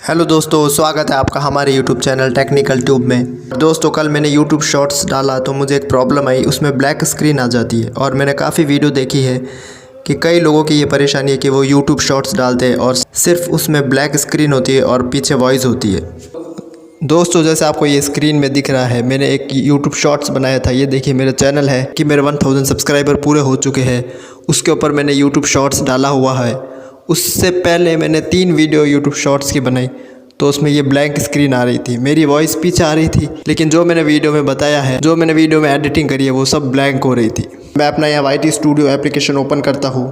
Hello दोस्तों, स्वागत है आपका हमारे यूट्यूब चैनल टेक्निकल ट्यूब में। दोस्तों, कल मैंने यूट्यूब शॉर्ट्स डाला तो मुझे एक प्रॉब्लम आई, उसमें ब्लैक स्क्रीन आ जाती है। और मैंने काफ़ी वीडियो देखी है कि कई लोगों की ये परेशानी है कि वो यूट्यूब शॉर्ट्स डालते हैं और सिर्फ उसमें ब्लैक स्क्रीन होती है और पीछे वॉइस होती है। दोस्तों, जैसे आपको ये स्क्रीन में दिख रहा है, मैंने एक यूट्यूब शॉर्ट्स बनाया था। ये देखिए मेरा चैनल है कि मेरे 1000 सब्सक्राइबर पूरे हो चुके हैं। उसके ऊपर मैंने यूट्यूब शॉर्ट्स डाला हुआ है। उससे पहले मैंने 3 वीडियो यूट्यूब शॉर्ट्स की बनाई, तो उसमें ये ब्लैंक स्क्रीन आ रही थी, मेरी वॉइस पीछे आ रही थी। लेकिन जो मैंने वीडियो में बताया है, जो मैंने वीडियो में एडिटिंग करी है, वो सब ब्लैंक हो रही थी। मैं अपना यहाँ YT स्टूडियो एप्लीकेशन ओपन करता हूँ,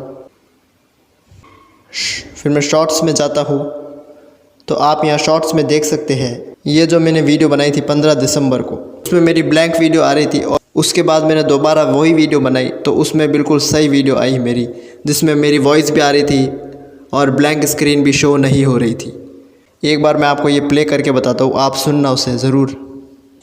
फिर मैं शॉर्ट्स में जाता हूँ। तो आप यहाँ शॉर्ट्स में देख सकते हैं, ये जो मैंने वीडियो बनाई थी 15 दिसंबर को, उसमें मेरी ब्लैंक वीडियो आ रही थी। और उसके बाद मैंने दोबारा वही वीडियो बनाई, तो उसमें बिल्कुल सही वीडियो आई मेरी, जिसमें मेरी वॉइस भी आ रही थी और ब्लैंक स्क्रीन भी शो नहीं हो रही थी। एक बार मैं आपको ये प्ले करके बताता हूँ, आप सुनना उसे ज़रूर।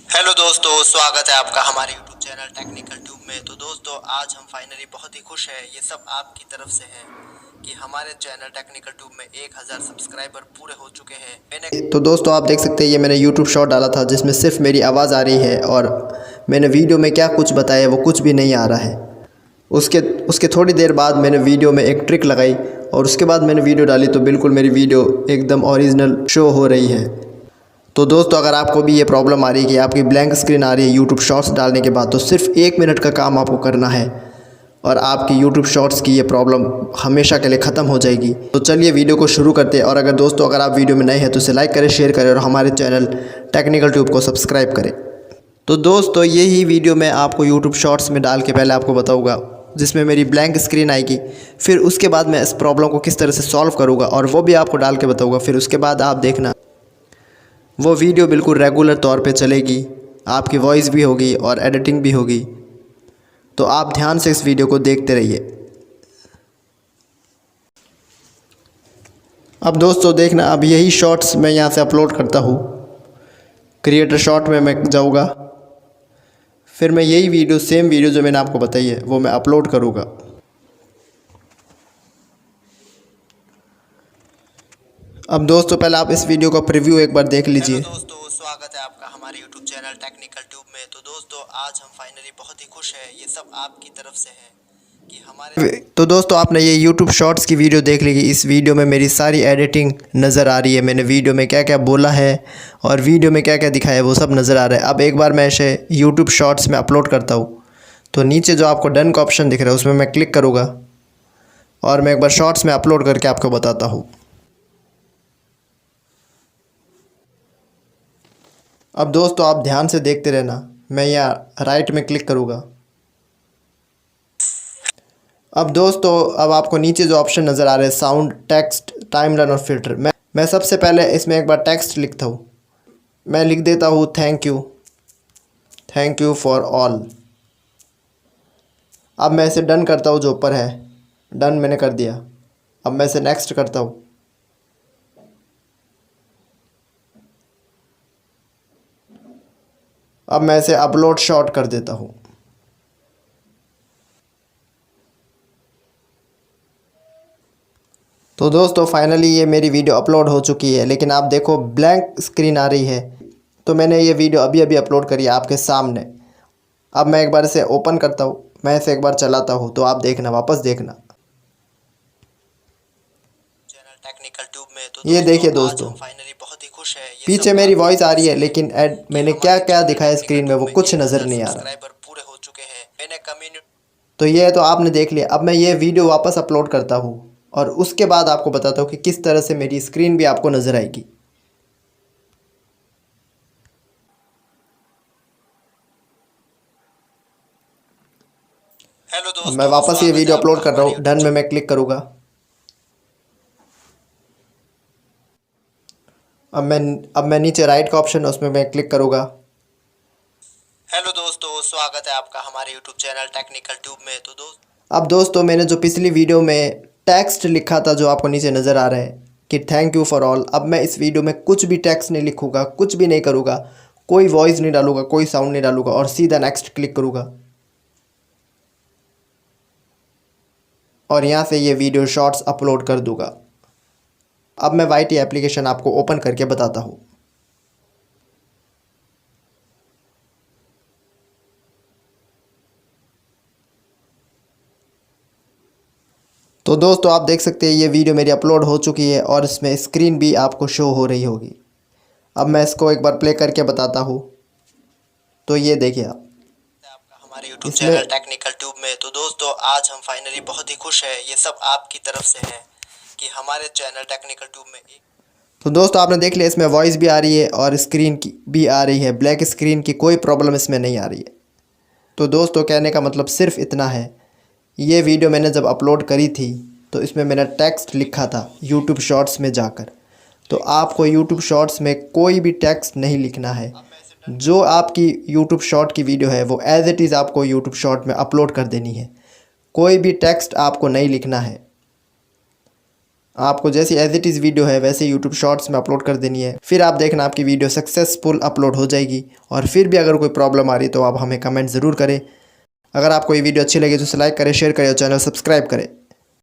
हेलो दोस्तों, स्वागत है आपका हमारे यूट्यूब चैनल टेक्निकल ट्यूब में। तो दोस्तों, आज हम फाइनली बहुत ही खुश हैं, ये सब आपकी तरफ से है कि हमारे चैनल टेक्निकल ट्यूब में 1000 सब्सक्राइबर पूरे हो चुके हैं। तो दोस्तों, आप देख सकते हैं, ये मैंने यूट्यूब शॉर्ट डाला था जिसमें सिर्फ मेरी आवाज़ आ रही है और मैंने वीडियो में क्या कुछ बताया वो कुछ भी नहीं आ रहा है। उसके थोड़ी देर बाद मैंने वीडियो में एक ट्रिक लगाई और उसके बाद मैंने वीडियो डाली, तो बिल्कुल मेरी वीडियो एकदम ओरिजिनल शो हो रही है। तो दोस्तों, अगर आपको भी ये प्रॉब्लम आ रही है कि आपकी ब्लैंक स्क्रीन आ रही है यूट्यूब शॉर्ट्स डालने के बाद, तो सिर्फ 1 मिनट का काम आपको करना है और आपकी यूट्यूब शॉर्ट्स की ये प्रॉब्लम हमेशा के लिए ख़त्म हो जाएगी। तो चलिए वीडियो को शुरू करते हैं। और अगर दोस्तों, अगर आप वीडियो में नए हैं तो इसे लाइक करें, शेयर करें और हमारे चैनल टेक्निकल ट्यूब को सब्सक्राइब करें। तो दोस्तों, यही वीडियो मैं आपको यूट्यूब शॉर्ट्स में डाल के पहले आपको बताऊँगा, जिसमें मेरी ब्लैंक स्क्रीन आएगी। फिर उसके बाद मैं इस प्रॉब्लम को किस तरह से सॉल्व करूँगा और वो भी आपको डाल के बताऊँगा। फिर उसके बाद आप देखना, वो वीडियो बिल्कुल रेगुलर तौर पे चलेगी, आपकी वॉइस भी होगी और एडिटिंग भी होगी। तो आप ध्यान से इस वीडियो को देखते रहिए। अब दोस्तों देखना, अब यही शॉर्ट्स मैं यहाँ से अपलोड करता हूँ। क्रिएटर शॉर्ट में मैं जाऊँगा, फिर मैं यही वीडियो, सेम वीडियो जो मैंने आपको बताई है, वो मैं अपलोड करूँगा। अब दोस्तों, पहले आप इस वीडियो का प्रीव्यू एक बार देख लीजिए। हेलो दोस्तों, स्वागत है आपका हमारे यूट्यूब चैनल टेक्निकल ट्यूब में। तो दोस्तों, आज हम फाइनली बहुत ही खुश हैं, ये सब आपकी तरफ से है कि हमारे। तो दोस्तों, आपने ये यूट्यूब शॉर्ट्स की वीडियो देख ली। इस वीडियो में मेरी सारी एडिटिंग नज़र आ रही है, मैंने वीडियो में क्या क्या बोला है और वीडियो में क्या क्या दिखाया है वो सब नज़र आ रहा है। अब एक बार मैं इसे यूट्यूब शॉर्ट्स में अपलोड करता हूँ, तो नीचे जो आपको डन का ऑप्शन दिख रहा है उसमें मैं क्लिक करूँगा और मैं एक बार शॉर्ट्स में अपलोड करके आपको बताता हूँ। अब दोस्तों, आप ध्यान से देखते रहना, मैं यहाँ राइट में क्लिक करूँगा। अब दोस्तों, अब आपको नीचे जो ऑप्शन नज़र आ रहे हैं, साउंड, टेक्स्ट, टाइमलाइन और फिल्टर, मैं सबसे पहले इसमें एक बार टेक्स्ट लिखता हूँ। मैं लिख देता हूँ थैंक यू फॉर ऑल। अब मैं इसे डन करता हूँ, जो ऊपर है डन मैंने कर दिया। अब मैं इसे नेक्स्ट करता हूँ। अब मैं इसे अपलोड शॉर्ट कर देता हूँ। तो दोस्तों, फाइनली ये मेरी वीडियो अपलोड हो चुकी है, लेकिन आप देखो ब्लैंक स्क्रीन आ रही है। तो मैंने ये वीडियो अभी अभी अपलोड करी है आपके सामने। अब मैं एक बार इसे ओपन करता हूँ, मैं इसे एक बार चलाता हूँ, तो आप देखना, वापस देखना, टेक्निकल ट्यूब में। तो ये देखिए दोस्तों, फाइनली बहुत ही खुश है, पीछे मेरी वॉइस आ रही है, लेकिन मैंने क्या क्या दिखाया स्क्रीन में वो कुछ नज़र नहीं आ रहा। पूरे हो चुके हैं, मैंने कम्युनिटी। तो ये तो आपने देख लिया। अब मैं ये वीडियो वापस अपलोड करता हूँ और उसके बाद आपको बताता हूँ कि किस तरह से मेरी स्क्रीन भी आपको नज़र आएगी। हेलो दोस्तों, मैं वापस ये वीडियो अपलोड कर रहा हूँ, डन में मैं क्लिक करूँगा। अब मैं नीचे राइट का ऑप्शन है उसमें मैं क्लिक करूँगा। हेलो दोस्तों, स्वागत है आपका हमारे यूट्यूब चैनल टेक्निकल ट्यूब में। तो अब दोस्तों, मैंने जो पिछली वीडियो में टेक्स्ट लिखा था, जो आपको नीचे नज़र आ रहा है कि थैंक यू फॉर ऑल, अब मैं इस वीडियो में कुछ भी टेक्स्ट नहीं लिखूँगा, कुछ भी नहीं करूँगा, कोई वॉइस नहीं डालूँगा, कोई साउंड नहीं डालूँगा और सीधा नेक्स्ट क्लिक करूँगा और यहाँ से ये वीडियो शॉर्ट्स अपलोड कर दूँगा। अब मैं YT एप्लीकेशन आपको ओपन करके बताता हूँ। तो दोस्तों आप देख सकते हैं ये वीडियो मेरी अपलोड हो चुकी है और इसमें स्क्रीन भी आपको शो हो रही होगी। अब मैं इसको एक बार प्ले करके बताता हूँ। तो ये देखिए आप आपका हमारे YouTube चैनल टेक्निकल ट्यूब में। तो दोस्तों आज हम फाइनली बहुत ही खुश हैं, ये सब आपकी तरफ से है कि हमारे चैनल टेक्निकल ट्यूब में तो दोस्तों आपने देख लिया इसमें वॉइस भी आ रही है और स्क्रीन की भी आ रही है। ब्लैक स्क्रीन की कोई प्रॉब्लम इसमें नहीं आ रही है। तो दोस्तों कहने का मतलब सिर्फ इतना है, ये वीडियो मैंने जब अपलोड करी थी तो इसमें मैंने टेक्स्ट लिखा था यूट्यूब शॉर्ट्स में जाकर। तो आपको यूट्यूब शॉर्ट्स में कोई भी टेक्स्ट नहीं लिखना है। जो आपकी यूट्यूब शॉर्ट की वीडियो है वो एज इट इज़ आपको यूट्यूब शॉर्ट में अपलोड कर देनी है। कोई भी टेक्स्ट आपको नहीं लिखना है। आपको जैसी एज इट इज़ वीडियो है वैसे यूट्यूब शॉर्ट्स में अपलोड कर देनी है। फिर आप देखना आपकी वीडियो सक्सेसफुल अपलोड हो जाएगी। और फिर भी अगर कोई प्रॉब्लम आ रही तो आप हमें कमेंट ज़रूर करें। अगर आपको ये वीडियो अच्छी लगी तो इसे लाइक करें, शेयर करें और चैनल सब्सक्राइब करें।